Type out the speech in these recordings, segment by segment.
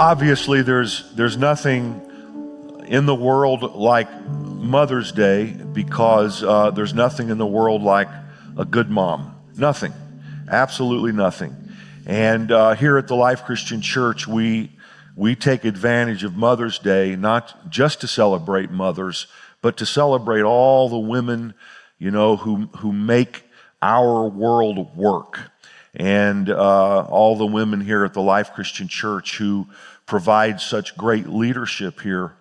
Obviously, there's nothing in the world like Mother's Day because there's nothing in the world like a good mom. Nothing. Absolutely nothing. And here at the Life Christian Church, we take advantage of Mother's Day, not just to celebrate mothers, but to celebrate all the women, who make our world work. And all the women here at the Life Christian Church who provide such great leadership here.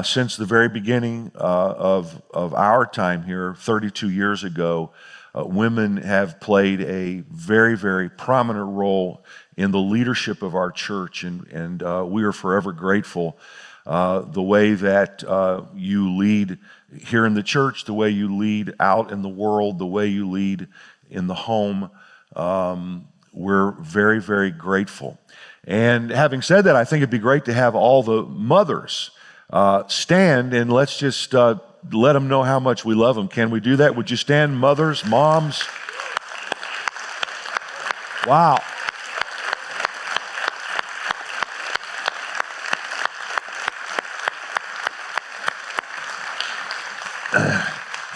Since the very beginning of our time here, 32 years ago, women have played a very, very prominent role in the leadership of our church, and we are forever grateful. The way that you lead here in the church, the way you lead out in the world, the way you lead in the home, we're very, very grateful. And having said that, I think it'd be great to have all the mothers stand, and let's just let them know how much we love them. Can we do that? Would you stand, mothers, moms? Wow.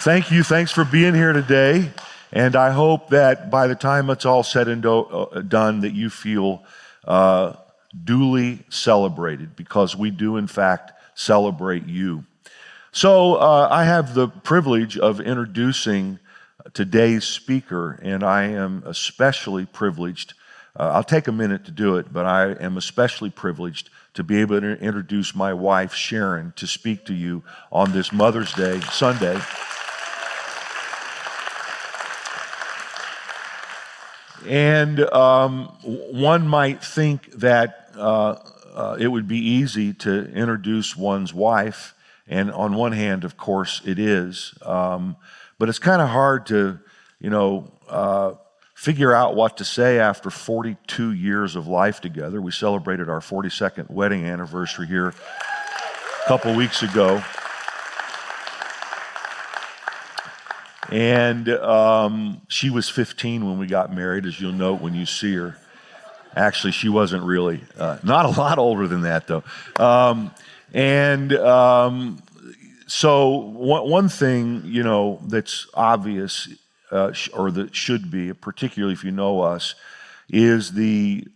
Thank you. Thanks for being here today. And I hope that by the time it's all said and done, that you feel duly celebrated, because we do, in fact, celebrate you. So I have the privilege of introducing today's speaker, and I am especially privileged. I'll take a minute to do it, but I am especially privileged to be able to introduce my wife, Sharon, to speak to you on this Mother's Day Sunday. And one might think that it would be easy to introduce one's wife, and on one hand, of course, it is. But it's kind of hard to, figure out what to say after 42 years of life together. We celebrated our 42nd wedding anniversary here a couple weeks ago. And she was 15 when we got married, as you'll note when you see her. Actually, she wasn't really. Not a lot older than that, though. So one thing, that's obvious, or that should be, particularly if you know us, is the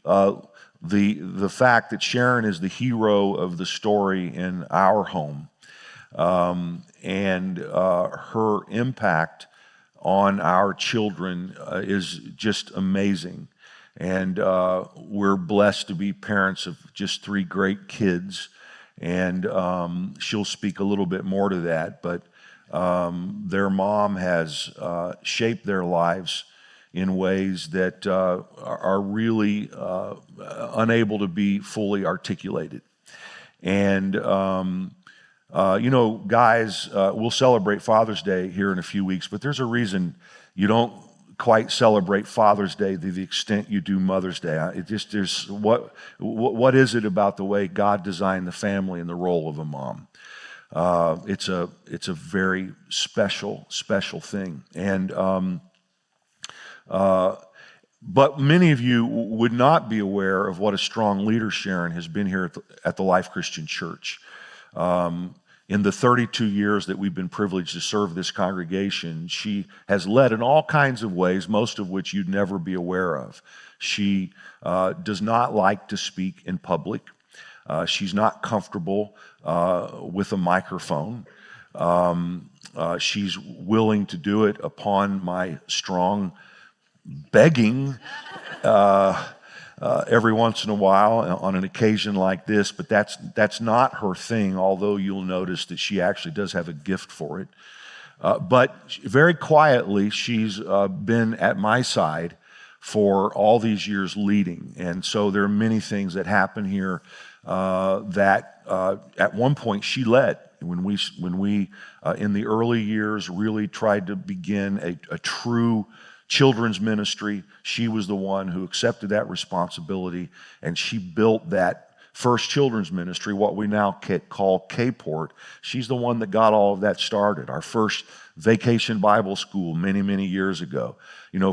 fact that Sharon is the hero of the story in our home. And her impact on our children is just amazing. And we're blessed to be parents of just 3 great kids. And she'll speak a little bit more to that. But their mom has shaped their lives in ways that are really unable to be fully articulated. And guys, we'll celebrate Father's Day here in a few weeks, but there's a reason you don't quite celebrate Father's Day to the extent you do Mother's Day. There's what is it about the way God designed the family and the role of a mom? It's a very special thing. And but many of you would not be aware of what a strong leader Sharon has been here at the Life Christian Church. In the 32 years that we've been privileged to serve this congregation, she has led in all kinds of ways, most of which you'd never be aware of. She does not like to speak in public. She's not comfortable with a microphone. She's willing to do it upon my strong begging every once in a while on an occasion like this, but that's not her thing, although you'll notice that she actually does have a gift for it. But very quietly, she's been at my side for all these years leading. And so there are many things that happen here that at one point she led. When we in the early years really tried to begin a true children's ministry, she was the one who accepted that responsibility, and she built that first children's ministry, what we now call K-Port. She's the one that got all of that started. Our first vacation Bible school many, many years ago.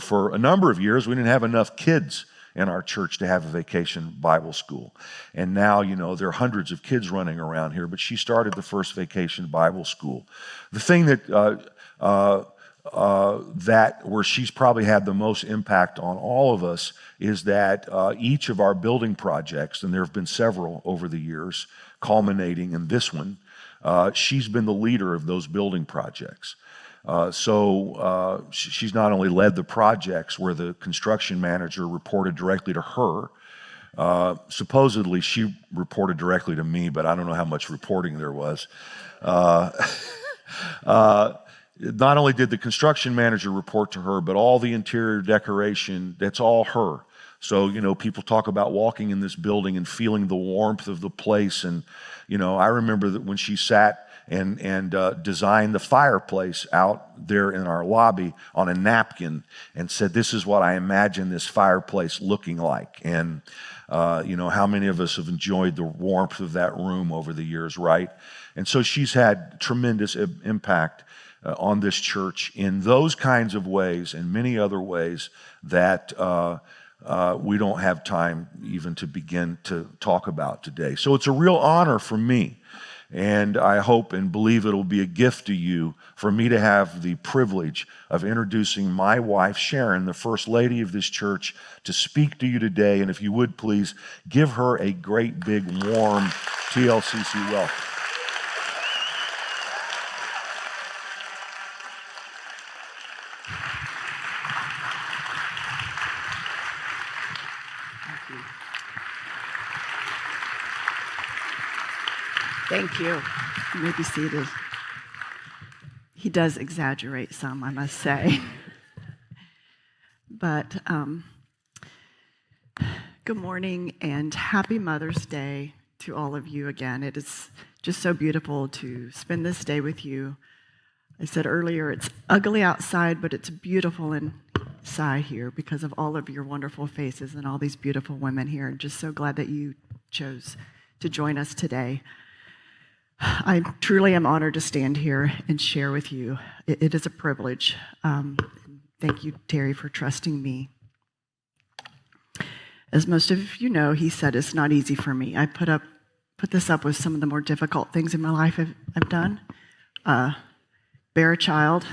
For a number of years, we didn't have enough kids in our church to have a vacation Bible school. And now, there are hundreds of kids running around here, but she started the first vacation Bible school. The thing that where she's probably had the most impact on all of us is that each of our building projects, and there have been several over the years, culminating in this one, she's been the leader of those building projects. So she's not only led the projects where the construction manager reported directly to her. Supposedly she reported directly to me, but I don't know how much reporting there was. Not only did the construction manager report to her, but all the interior decoration, that's all her. So, people talk about walking in this building and feeling the warmth of the place. And, I remember that when she sat and designed the fireplace out there in our lobby on a napkin and said, "This is what I imagine this fireplace looking like." And, how many of us have enjoyed the warmth of that room over the years, right? And so she's had tremendous impact on this church in those kinds of ways and many other ways that we don't have time even to begin to talk about today. So it's a real honor for me, and I hope and believe it'll be a gift to you for me to have the privilege of introducing my wife, Sharon, the First Lady of this church, to speak to you today. And if you would please give her a great big warm TLCC welcome. Thank you. You may be seated. He does exaggerate some, I must say. But good morning and happy Mother's Day to all of you again. It is just so beautiful to spend this day with you. I said earlier, it's ugly outside, but it's beautiful inside here because of all of your wonderful faces and all these beautiful women here. I'm just so glad that you chose to join us today. I truly am honored to stand here and share with you. It is a privilege. Thank you, Terry, for trusting me. As most of you know, he said it's not easy for me. I put this up with some of the more difficult things in my life I've done. Bear a child,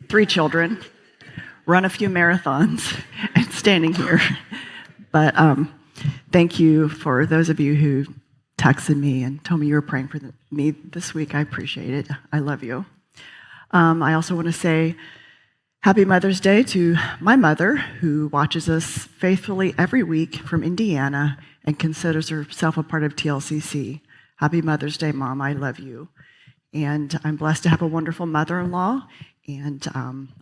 3 children, run a few marathons, and standing here. But thank you for those of you who texted me and told me you were praying for me this week. I appreciate it. I love you. I also want to say happy Mother's Day to my mother, who watches us faithfully every week from Indiana and considers herself a part of TLCC. Happy Mother's Day, Mom. I love you. And I'm blessed to have a wonderful mother-in-law, and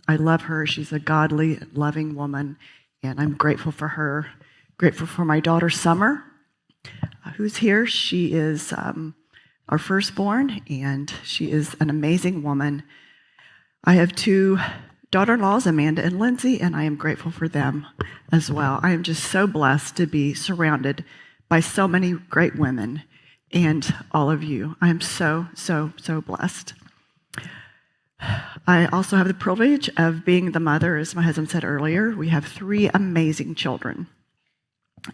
I love her. She's a godly, loving woman, and I'm grateful for her. Grateful for my daughter, Summer, who's here. She is our firstborn, and she is an amazing woman. I have 2 daughter-in-laws, Amanda and Lindsay, and I am grateful for them as well. I am just so blessed to be surrounded by so many great women and all of you. I am so, so, so blessed. I also have the privilege of being the mother, as my husband said earlier. We have 3 amazing children.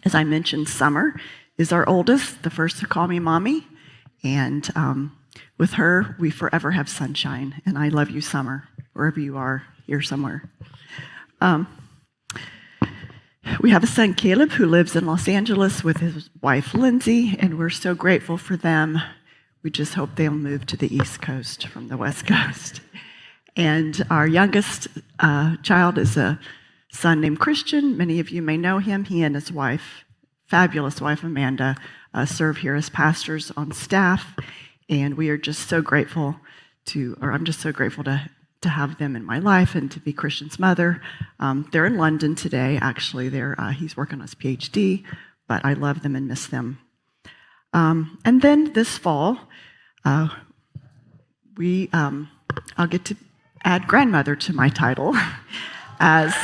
As I mentioned, Summer is our oldest, the first to call me Mommy, and with her, we forever have sunshine, and I love you, Summer, wherever you are, here somewhere. We have a son, Caleb, who lives in Los Angeles with his wife, Lindsay, and we're so grateful for them. We just hope they'll move to the East Coast from the West Coast. And our youngest child is a son named Christian. Many of you may know him. He and his wife, fabulous wife, Amanda, serve here as pastors on staff, and we are just so grateful I'm just so grateful to have them in my life and to be Christian's mother. They're in London today, actually. He's working on his PhD, but I love them and miss them. And then this fall, I'll get to add grandmother to my title as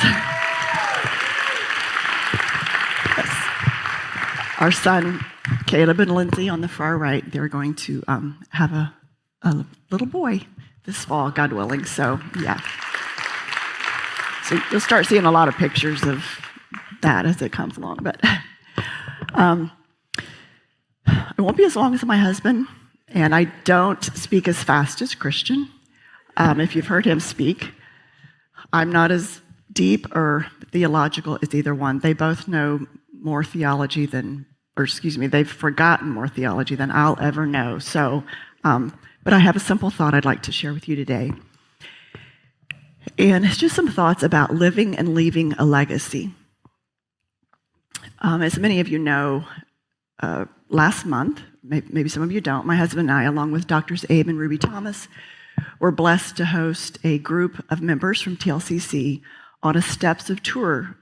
our son, Caleb and Lindsay on the far right. They're going to have a little boy this fall, God willing. So, yeah. So you'll start seeing a lot of pictures of that as it comes along. But it won't be as long as my husband, and I don't speak as fast as Christian. If you've heard him speak, I'm not as deep or theological as either one. They both know more theology they've forgotten more theology than I'll ever know. So, but I have a simple thought I'd like to share with you today. And it's just some thoughts about living and leaving a legacy. As many of you know, last month, maybe some of you don't, my husband and I, along with Drs. Abe and Ruby Thomas, were blessed to host a group of members from TLCC on a Steps of Tour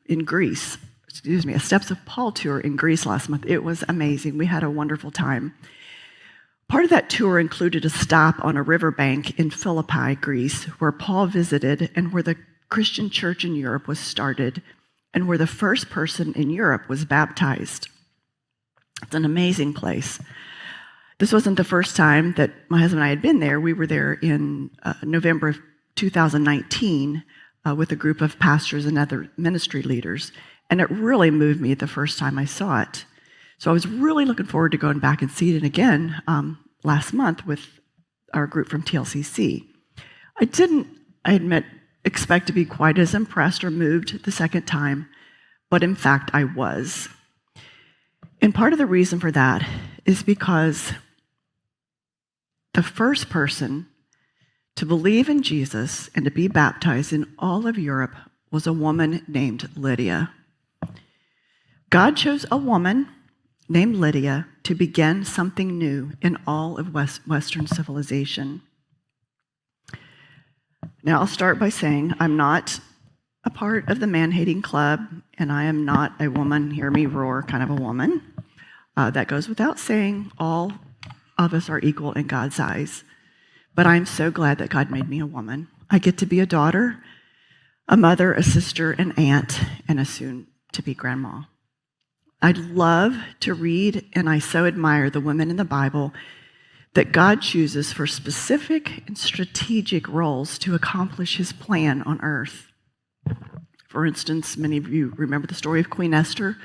in Greece. A Steps of Paul tour in Greece last month. It was amazing. We had a wonderful time. Part of that tour included a stop on a riverbank in Philippi, Greece, where Paul visited and where the Christian church in Europe was started and where the first person in Europe was baptized. It's an amazing place. This wasn't the first time that my husband and I had been there. We were there in November of 2019 with a group of pastors and other ministry leaders. And it really moved me the first time I saw it. So I was really looking forward to going back and seeing it again last month with our group from TLCC. I admit, expect to be quite as impressed or moved the second time, but in fact I was. And part of the reason for that is because the first person to believe in Jesus and to be baptized in all of Europe was a woman named Lydia. God chose a woman named Lydia to begin something new in all of Western civilization. Now, I'll start by saying I'm not a part of the man-hating club, and I am not a woman, hear me roar, kind of a woman. That goes without saying. All of us are equal in God's eyes. But I'm so glad that God made me a woman. I get to be a daughter, a mother, a sister, an aunt, and a soon-to-be grandma. I'd love to read, and I so admire the women in the Bible that God chooses for specific and strategic roles to accomplish his plan on earth. For instance, many of you remember the story of Queen Esther,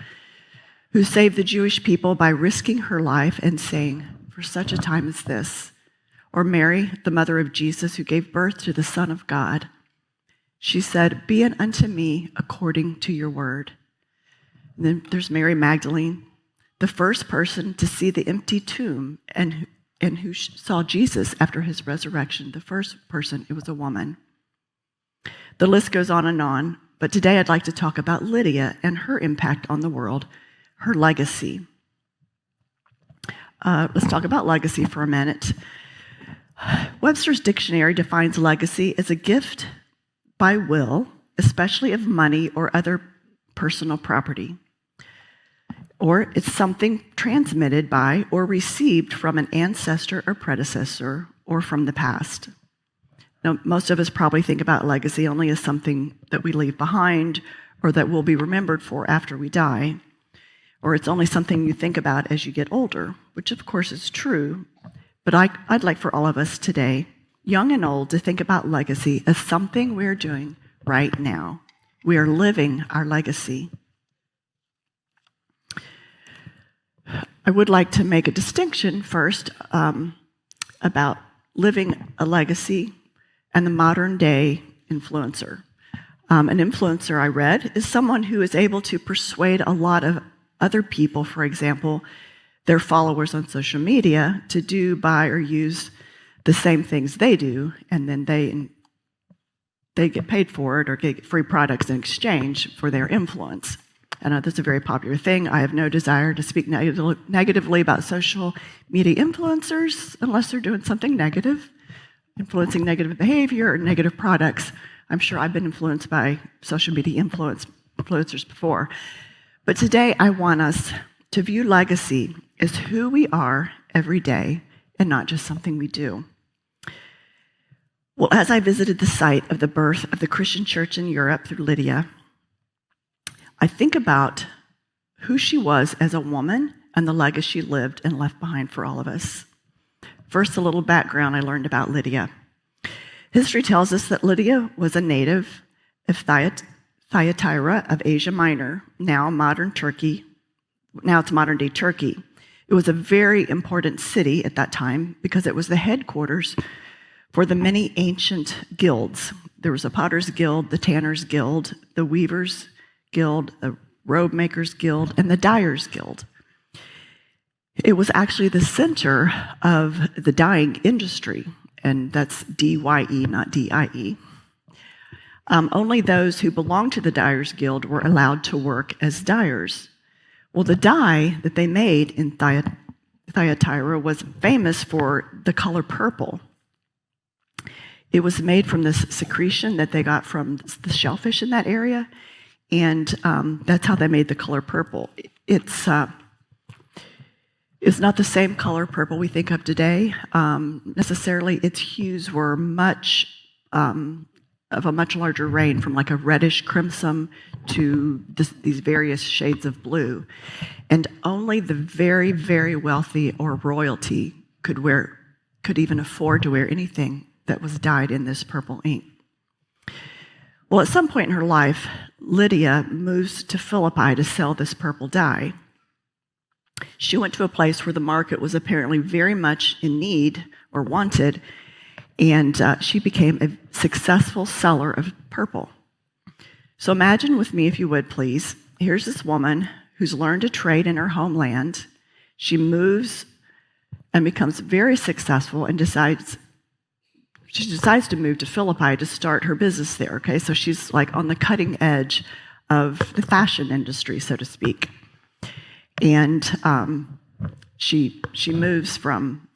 who saved the Jewish people by risking her life and saying, "For such a time as this." Or Mary, the mother of Jesus, who gave birth to the Son of God. She said, "Be it unto me according to your word." And then there's Mary Magdalene, the first person to see the empty tomb and who saw Jesus after his resurrection. The first person, it was a woman. The list goes on, but today I'd like to talk about Lydia and her impact on the world, her legacy. Let's talk about legacy for a minute. Webster's dictionary defines legacy as a gift by will, especially of money or other personal property. Or it's something transmitted by or received from an ancestor or predecessor or from the past. Now, most of us probably think about legacy only as something that we leave behind or that we'll be remembered for after we die. Or it's only something you think about as you get older, which of course is true. But I'd like for all of us today, young and old, to think about legacy as something we're doing right now. We are living our legacy. I would like to make a distinction first about living a legacy and the modern day influencer. An influencer, I read, is someone who is able to persuade a lot of other people, for example, their followers on social media, to do, buy, or use the same things they do, and then they get paid for it or get free products in exchange for their influence. I know that's a very popular thing. I have no desire to speak negatively about social media influencers unless they're doing something negative, influencing negative behavior or negative products. I'm sure I've been influenced by social media influencers before. But today I want us to view legacy as who we are every day and not just something we do. Well, as I visited the site of the birth of the Christian church in Europe through Lydia, I think about who she was as a woman and the legacy she lived and left behind for all of us. First, a little background I learned about Lydia. History tells us that Lydia was a native of Thyatira of Asia Minor, now it's modern-day Turkey. It was a very important city at that time because it was the headquarters for the many ancient guilds. There was a potter's guild, the tanner's guild, the weaver's guild, the robe maker's guild, and the dyer's guild. It was actually the center of the dyeing industry, and that's D-Y-E, not D-I-E. Only those who belonged to the dyer's guild were allowed to work as dyers. Well, the dye that they made in Thyatira was famous for the color purple. It was made from this secretion that they got from the shellfish in that area, and that's how they made the color purple. It's not the same color purple we think of today. Necessarily, its hues were of a much larger range, from like a reddish crimson to these various shades of blue. And only the very, very wealthy or royalty could even afford to wear anything that was dyed in this purple ink. Well, at some point in her life, Lydia moves to Philippi to sell this purple dye. She went to a place where the market was apparently very much in need or wanted, and she became a successful seller of purple. So imagine with me, if you would, please. Here's this woman who's learned a trade in her homeland. She moves and becomes very successful and decides to move to Philippi to start her business there, okay? So she's like on the cutting edge of the fashion industry, so to speak. And she moves from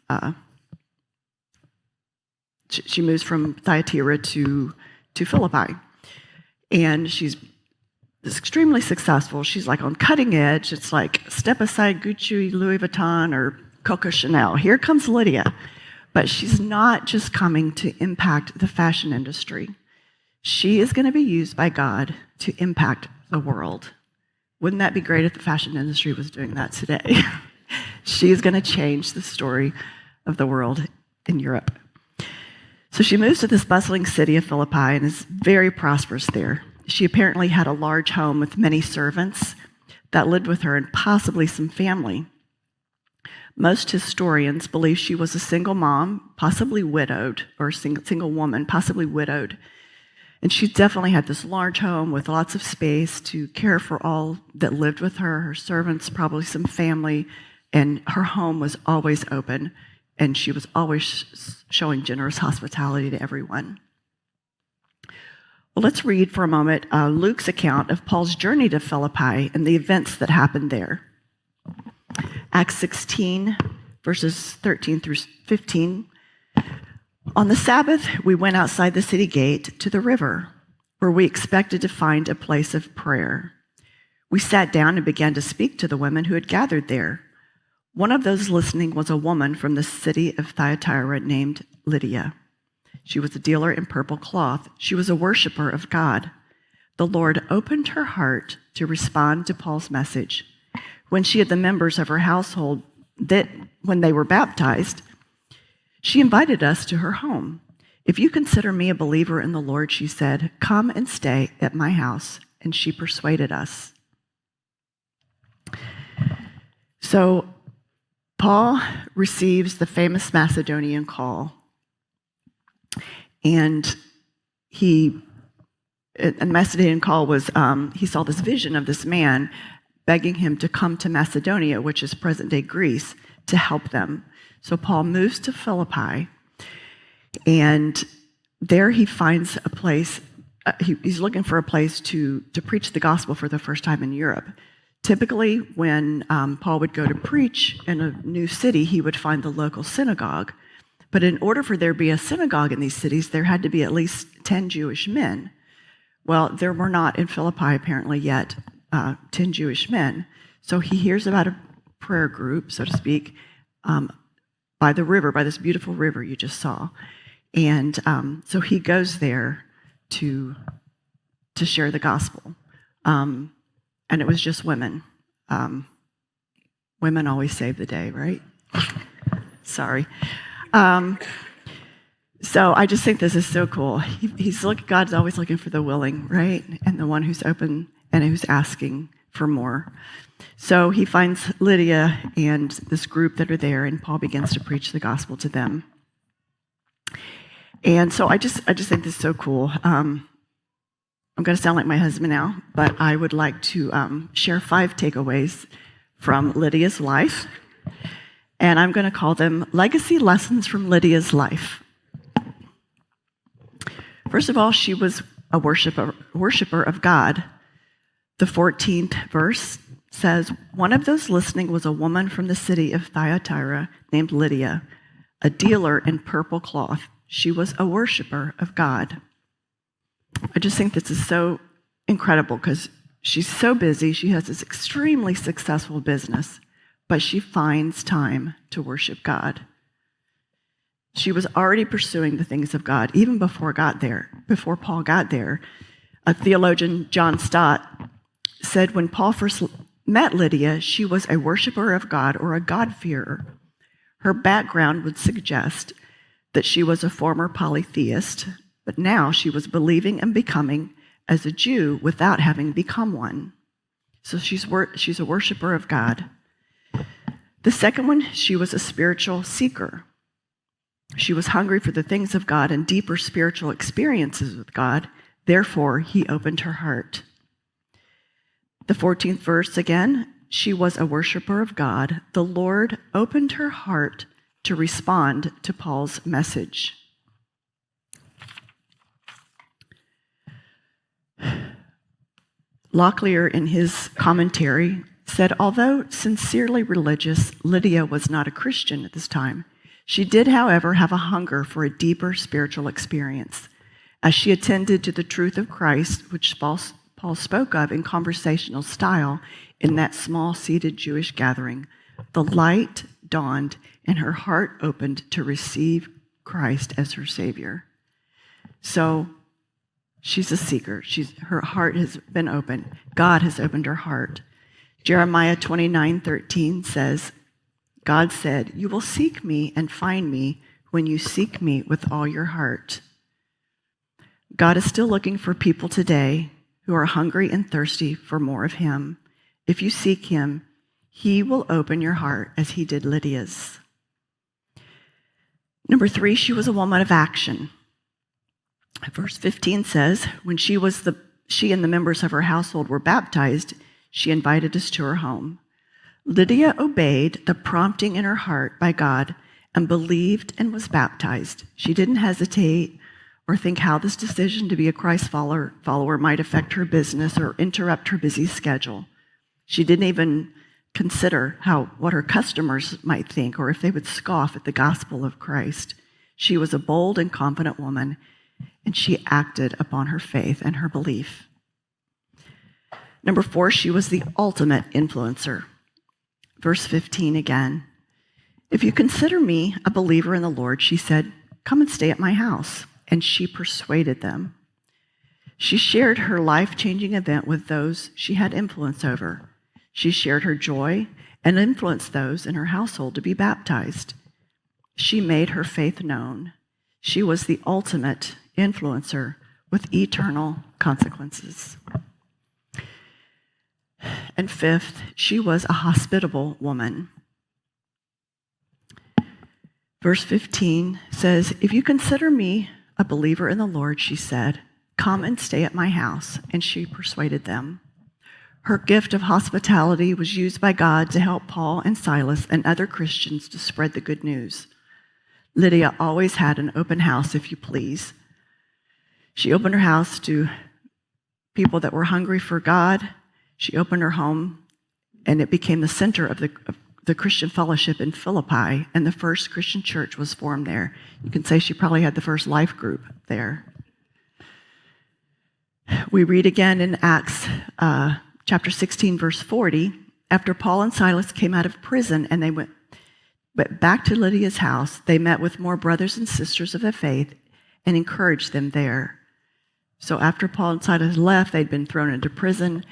Thyatira to Philippi, and she's extremely successful. She's like on cutting edge. It's like step aside Gucci, Louis Vuitton, or Coco Chanel. Here comes Lydia. But she's not just coming to impact the fashion industry. She is going to be used by God to impact the world. Wouldn't that be great if the fashion industry was doing that today? She is going to change the story of the world in Europe. So she moves to this bustling city of Philippi and is very prosperous there. She apparently had a large home with many servants that lived with her and possibly some family. Most historians believe she was a single mom, possibly widowed, or single woman, possibly widowed. And she definitely had this large home with lots of space to care for all that lived with her servants, probably some family, and her home was always open, and she was always showing generous hospitality to everyone. Well, let's read for a moment Luke's account of Paul's journey to Philippi and the events that happened there. Acts 16, verses 13 through 15. On the Sabbath, we went outside the city gate to the river, where we expected to find a place of prayer. We sat down and began to speak to the women who had gathered there. One of those listening was a woman from the city of Thyatira named Lydia. She was a dealer in purple cloth. She was a worshiper of God. The Lord opened her heart to respond to Paul's message. When she had the members of her household, when they were baptized, she invited us to her home. If you consider me a believer in the Lord, she said, come and stay at my house. And she persuaded us. So Paul receives the famous Macedonian call. And the Macedonian call was, he saw this vision of this man begging him to come to Macedonia, which is present-day Greece, to help them. So Paul moves to Philippi, and there he finds a place. He's looking for a place to preach the gospel for the first time in Europe. Typically, when Paul would go to preach in a new city, he would find the local synagogue. But in order for there to be a synagogue in these cities, there had to be at least 10 Jewish men. Well, there were not in Philippi apparently yet 10 Jewish men. So he hears about a prayer group, so to speak, by the river, by this beautiful river you just saw. And so he goes there to share the gospel. And it was just women. Women always save the day, right? Sorry. So I just think this is so cool. God's always looking for the willing, right? And the one who's open and who's asking for more. So he finds Lydia and this group that are there, and Paul begins to preach the gospel to them. And so I just think this is so cool. I'm going to sound like my husband now, but I would like to share 5 takeaways from Lydia's life. And I'm going to call them legacy lessons from Lydia's life. First of all, she was a worshiper of God. The 14th verse says, one of those listening was a woman from the city of Thyatira named Lydia, a dealer in purple cloth. She was a worshiper of God. I just think this is so incredible because she's so busy. She has this extremely successful business, but she finds time to worship God. She was already pursuing the things of God even before Paul got there. A theologian, John Stott, said when Paul first met Lydia, she was a worshiper of God or a God-fearer. Her background would suggest that she was a former polytheist, but now she was believing and becoming as a Jew without having become one. So she's a worshiper of God. The second one, she was a spiritual seeker. She was hungry for the things of God and deeper spiritual experiences with God. Therefore, he opened her heart. The 14th verse again, she was a worshiper of God. The Lord opened her heart to respond to Paul's message. Locklear, in his commentary, said, although sincerely religious, Lydia was not a Christian at this time. She did, however, have a hunger for a deeper spiritual experience. As she attended to the truth of Christ, which Paul spoke of in conversational style in that small seated Jewish gathering, the light dawned and her heart opened to receive Christ as her Savior. So she's a seeker. Her heart has been opened. God has opened her heart. Jeremiah 29:13 says, God said, you will seek me and find me when you seek me with all your heart. God is still looking for people today who are hungry and thirsty for more of him. If you seek him, he will open your heart as he did Lydia's. Number 3, she was a woman of action. Verse 15 says, when she and the members of her household were baptized, she invited us to her home. Lydia obeyed the prompting in her heart by God and believed and was baptized. She didn't hesitate or think how this decision to be a Christ follower might affect her business or interrupt her busy schedule. She didn't even consider what her customers might think or if they would scoff at the gospel of Christ. She was a bold and confident woman, and she acted upon her faith and her belief. Number 4, she was the ultimate influencer. Verse 15 again. If you consider me a believer in the Lord, she said, come and stay at my house. And she persuaded them. She shared her life-changing event with those she had influence over. She shared her joy and influenced those in her household to be baptized. She made her faith known. She was the ultimate influencer with eternal consequences. And 5th, she was a hospitable woman. Verse 15 says, if you consider me a believer in the Lord, she said, come and stay at my house. And she persuaded them. Her gift of hospitality was used by God to help Paul and Silas and other Christians to spread the good news. Lydia always had an open house, if you please. She opened her house to people that were hungry for God. She opened her home, and it became the center of the Christian fellowship in Philippi, and the first Christian church was formed there. You can say she probably had the first life group there. We read again in Acts chapter 16, verse 40, after Paul and Silas came out of prison and they went back to Lydia's house, they met with more brothers and sisters of the faith and encouraged them there. So after Paul and Silas left, they'd been thrown into prison,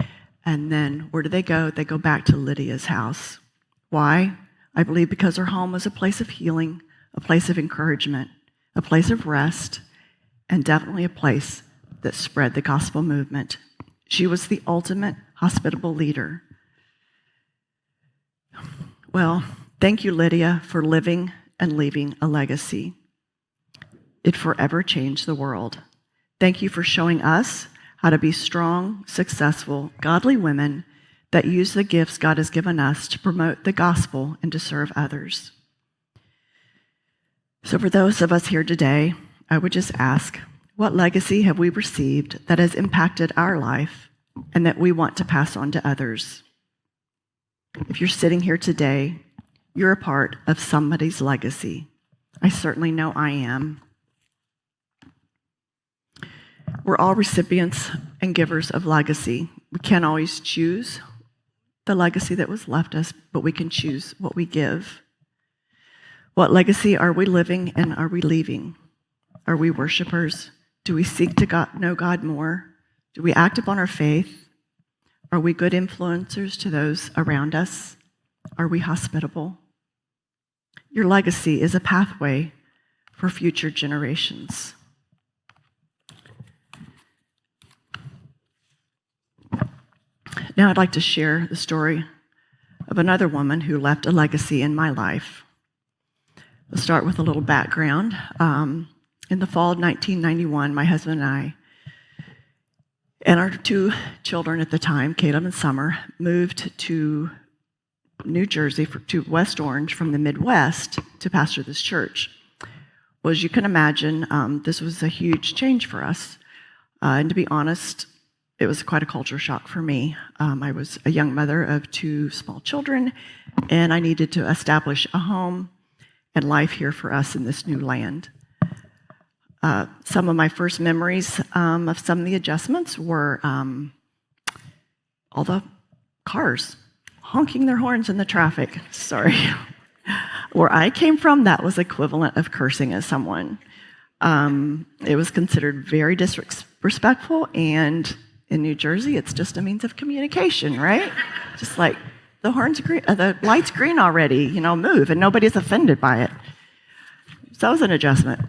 and then where do they go? They go back to Lydia's house. Why? I believe because her home was a place of healing, a place of encouragement, a place of rest, and definitely a place that spread the gospel movement. She was the ultimate hospitable leader. Well, thank you, Lydia, for living and leaving a legacy. It forever changed the world. Thank you for showing us how to be strong, successful, godly women that use the gifts God has given us to promote the gospel and to serve others. So for those of us here today, I would just ask, what legacy have we received that has impacted our life and that we want to pass on to others? If you're sitting here today, you're a part of somebody's legacy. I certainly know I am. We're all recipients and givers of legacy. We can't always choose the legacy that was left us, but we can choose what we give. What legacy are we living and are we leaving? Are we worshipers? Do we seek to know God more? Do we act upon our faith? Are we good influencers to those around us? Are we hospitable? Your legacy is a pathway for future generations. Now I'd like to share the story of another woman who left a legacy in my life. We'll start with a little background. In the fall of 1991, my husband and I and our two children at the time, Caleb and Summer, moved to New Jersey, to West Orange from the Midwest to pastor this church. Well, as you can imagine, this was a huge change for us. And to be honest, it was quite a culture shock for me. I was a young mother of two small children, and I needed to establish a home and life here for us in this new land. Some of my first memories of some of the adjustments were all the cars honking their horns in the traffic. Sorry. Where I came from, that was equivalent of cursing at someone. It was considered very disrespectful, and in New Jersey, it's just a means of communication, right? Just like the horns green, the light's green already, move, and nobody's offended by it. So that was an adjustment.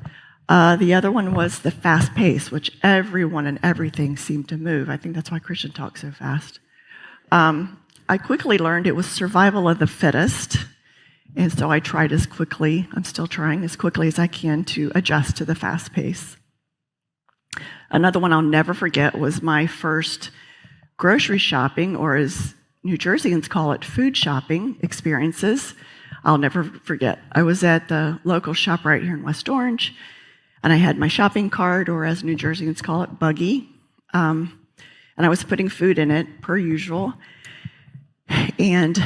The other one was the fast pace, which everyone and everything seemed to move. I think that's why Christian talks so fast. I quickly learned it was survival of the fittest, and so I tried I'm still trying as quickly as I can to adjust to the fast pace. Another one I'll never forget was my first grocery shopping, or as New Jerseyans call it, food shopping experiences. I'll never forget. I was at the local shop right here in West Orange, and I had my shopping cart, or as New Jerseyans call it, buggy, and I was putting food in it, per usual, and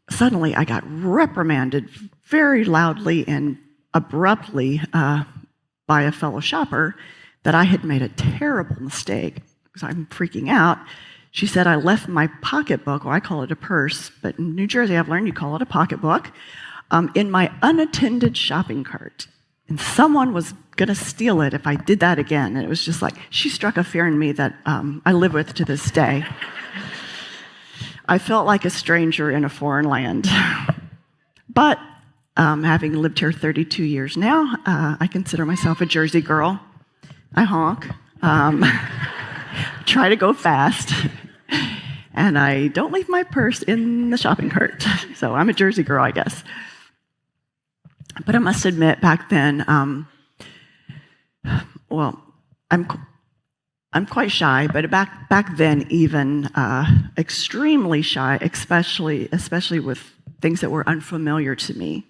suddenly I got reprimanded very loudly and abruptly by a fellow shopper that I had made a terrible mistake, because I'm freaking out. She said I left my pocketbook, or I call it a purse, but in New Jersey I've learned you call it a pocketbook, in my unattended shopping cart. And someone was going to steal it if I did that again. And it was just like, she struck a fear in me that I live with to this day. I felt like a stranger in a foreign land. But having lived here 32 years now, I consider myself a Jersey girl. I honk, try to go fast, and I don't leave my purse in the shopping cart. So I'm a Jersey girl, I guess. But I must admit, back then, I'm quite shy, but back then, even extremely shy, especially with things that were unfamiliar to me.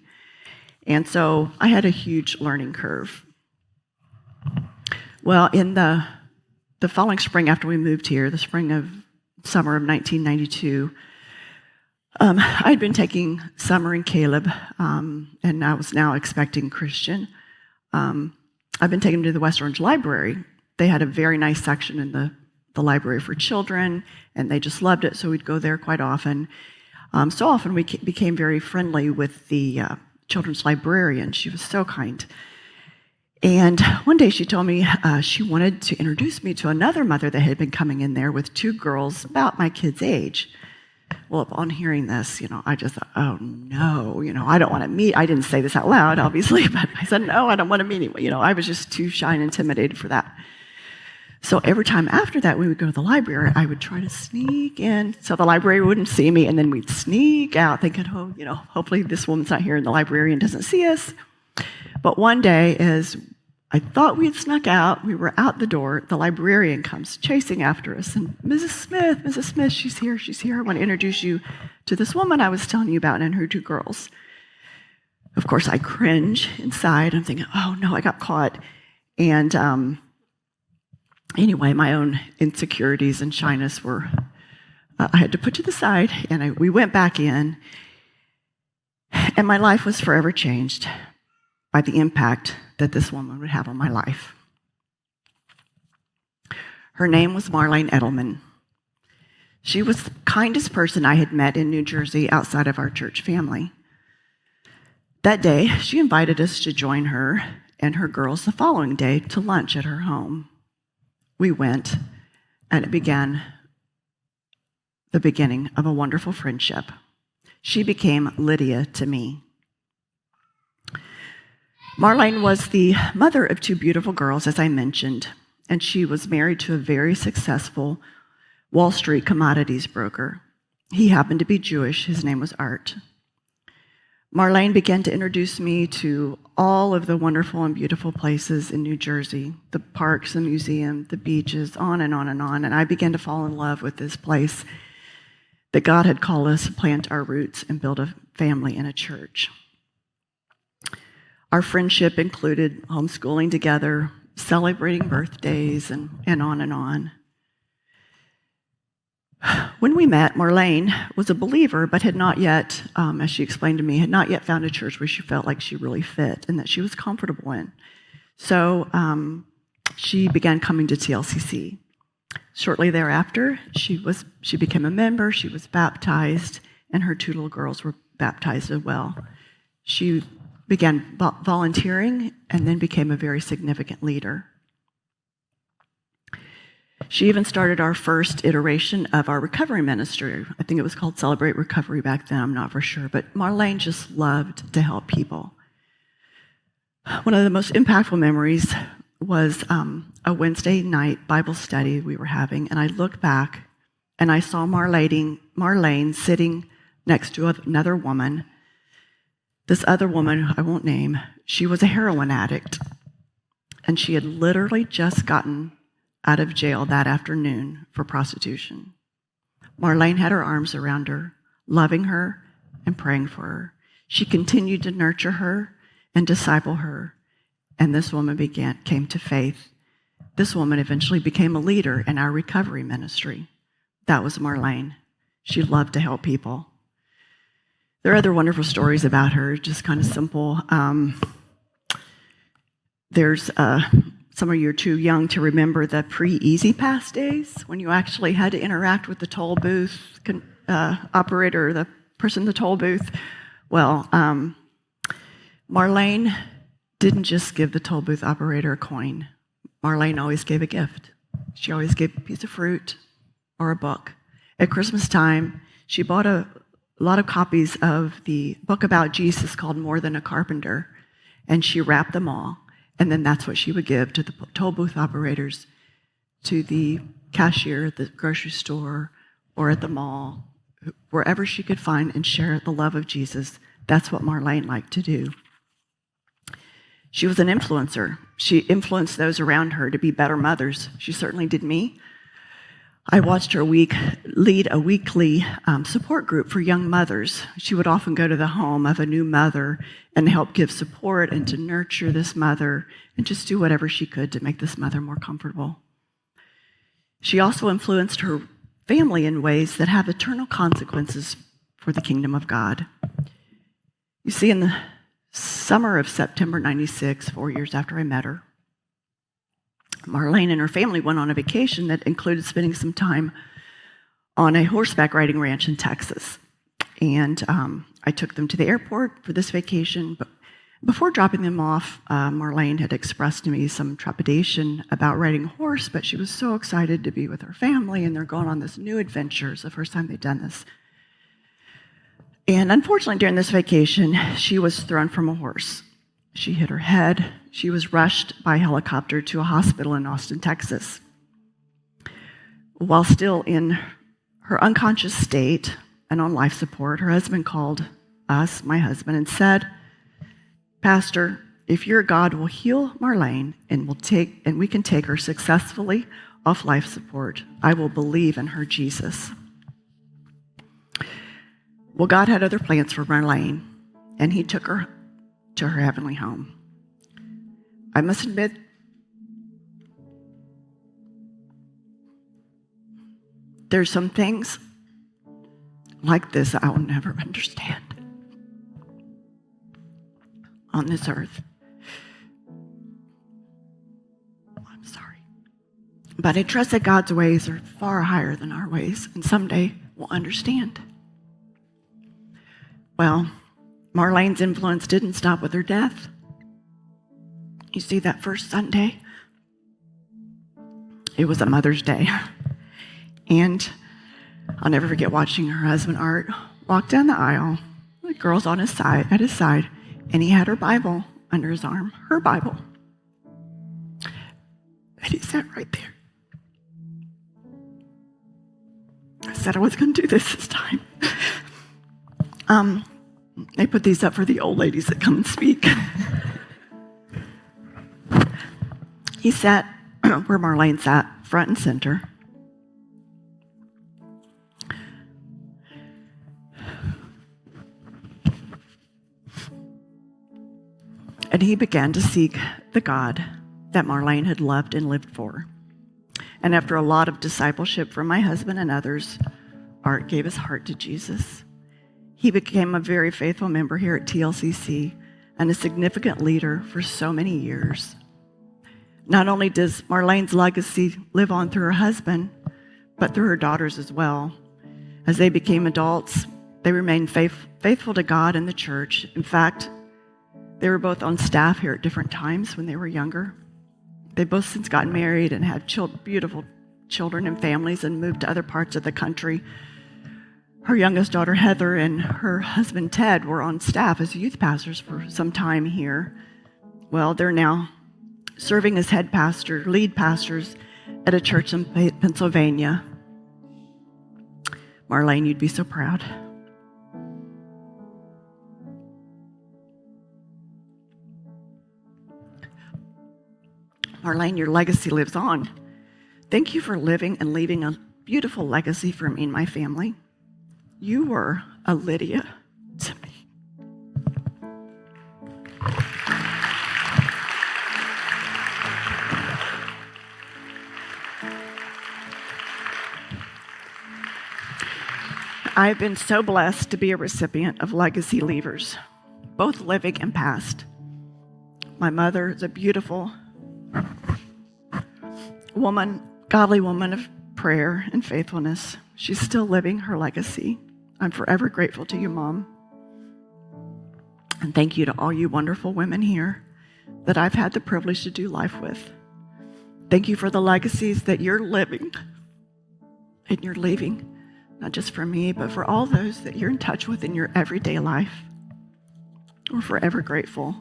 And so I had a huge learning curve. Well, in the following spring after we moved here, the summer of 1992, I'd been taking Summer and Caleb, and I was now expecting Christian. I've been taking them to the West Orange Library. They had a very nice section in the library for children, and they just loved it, so we'd go there quite often. So often we became very friendly with the children's librarian. She was so kind. And one day she told me she wanted to introduce me to another mother that had been coming in there with two girls about my kid's age. Well, upon hearing this, I just thought, oh no, I don't want to meet. I didn't say this out loud, obviously, but I said, no, I don't want to meet anyone. I was just too shy and intimidated for that. So every time after that, we would go to the library, I would try to sneak in so the librarian wouldn't see me, and then we'd sneak out thinking, oh, hopefully this woman's not here and the librarian doesn't see us. But one day, as I thought we had snuck out, we were out the door, the librarian comes chasing after us, and Mrs. Smith, she's here. I want to introduce you to this woman I was telling you about and her 2 girls. Of course, I cringe inside. I'm thinking, oh no, I got caught. And anyway, my own insecurities and shyness were, I had to put to the side, and we went back in, and my life was forever changed by the impact that this woman would have on my life. Her name was Marlene Edelman. She was the kindest person I had met in New Jersey outside of our church family. That day, she invited us to join her and her girls the following day to lunch at her home. We went, and it began the beginning of a wonderful friendship. She became Lydia to me. Marlene was the mother of 2 beautiful girls, as I mentioned, and she was married to a very successful Wall Street commodities broker. He happened to be Jewish. His name was Art. Marlene began to introduce me to all of the wonderful and beautiful places in New Jersey, the parks, the museum, the beaches, on and on and on. And I began to fall in love with this place that God had called us to plant our roots and build a family and a church. Our friendship included homeschooling together, celebrating birthdays, and on and on. When we met, Marlene was a believer, but had not yet, as she explained to me, had not yet found a church where she felt like she really fit and that she was comfortable in. So she began coming to TLCC. Shortly thereafter, she became a member, she was baptized, and her 2 little girls were baptized as well. She began volunteering and then became a very significant leader. She even started our first iteration of our recovery ministry. I think it was called Celebrate Recovery back then, I'm not for sure, but Marlene just loved to help people. One of the most impactful memories was a Wednesday night Bible study we were having, and I looked back and I saw Marlene sitting next to another woman. This other woman, I won't name, she was a heroin addict, and she had literally just gotten out of jail that afternoon for prostitution. Marlene had her arms around her, loving her and praying for her. She continued to nurture her and disciple her, and this woman came to faith. This woman eventually became a leader in our recovery ministry. That was Marlene. She loved to help people. There are other wonderful stories about her, just kind of simple. There's some of you are too young to remember the pre-Easy Pass days when you actually had to interact with the toll booth operator, the person in the toll booth. Well, Marlene didn't just give the toll booth operator a coin. Marlene always gave a gift. She always gave a piece of fruit or a book. At Christmas time, she bought a lot of copies of the book about Jesus called More Than a Carpenter, and she wrapped them all. And then that's what she would give to the toll booth operators, to the cashier at the grocery store or at the mall, wherever she could find and share the love of Jesus. That's what Marlene liked to do. She was an influencer. She influenced those around her to be better mothers. She certainly did me. I watched her lead a weekly support group for young mothers. She would often go to the home of a new mother and help give support and to nurture this mother and just do whatever she could to make this mother more comfortable. She also influenced her family in ways that have eternal consequences for the kingdom of God. You see, in the summer of September 96, 4 years after I met her, Marlene and her family went on a vacation that included spending some time on a horseback riding ranch in Texas. And I took them to the airport for this vacation. But before dropping them off, Marlene had expressed to me some trepidation about riding a horse, but she was so excited to be with her family, and they're going on this new adventure. It's the first time they'd done this. And unfortunately, during this vacation, she was thrown from a horse. She hit her head. She was rushed by helicopter to a hospital in Austin, Texas. While still in her unconscious state and on life support, her husband called us, my husband, and said, "Pastor, if your God will heal Marlene and we can take her successfully off life support, I will believe in her Jesus." Well, God had other plans for Marlene, and he took her to her heavenly home. I must admit, there's some things like this I will never understand on this earth. I'm sorry. But I trust that God's ways are far higher than our ways, and someday we'll understand. Well, Marlene's influence didn't stop with her death. You see, that first Sunday, it was a Mother's Day. And I'll never forget watching her husband, Art, walk down the aisle, the girl's at his side, and he had her Bible under his arm, her Bible. And he sat right there. I said I was going to do this time. They put these up for the old ladies that come and speak. He sat where Marlene sat, front and center. And he began to seek the God that Marlene had loved and lived for. And after a lot of discipleship from my husband and others, Art gave his heart to Jesus. He became a very faithful member here at TLCC and a significant leader for so many years. Not only does Marlene's legacy live on through her husband, but through her daughters as well. As they became adults, they remained faithful to God and the church. In fact, they were both on staff here at different times when they were younger. They've both since gotten married and had beautiful children and families and moved to other parts of the country. Her youngest daughter, Heather, and her husband, Ted, were on staff as youth pastors for some time here. Well, they're now serving as lead pastors at a church in Pennsylvania. Marlene, you'd be so proud. Marlene, your legacy lives on. Thank you for living and leaving a beautiful legacy for me and my family. You were a Lydia to me. I've been so blessed to be a recipient of legacy leavers, both living and past. My mother is a beautiful woman, godly woman of prayer and faithfulness. She's still living her legacy. I'm forever grateful to you, Mom. And thank you to all you wonderful women here that I've had the privilege to do life with. Thank you for the legacies that you're living and you're leaving, not just for me, but for all those that you're in touch with in your everyday life. We're forever grateful.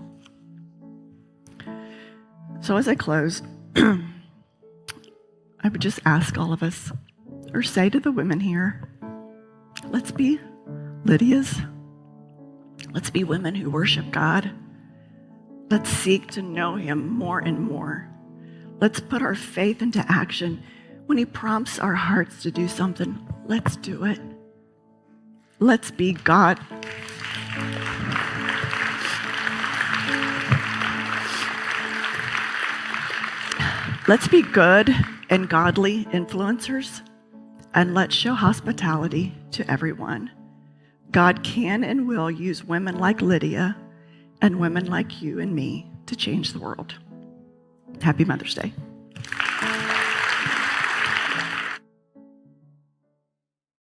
So as I close, I would just ask all of us, or say to the women here, let's be Lydias. Let's be women who worship God. Let's seek to know him more and more. Let's put our faith into action. When he prompts our hearts to do something, let's do it. Let's be God. Let's be good and godly influencers, and let's show hospitality to everyone. God can and will use women like Lydia and women like you and me to change the world. Happy Mother's Day.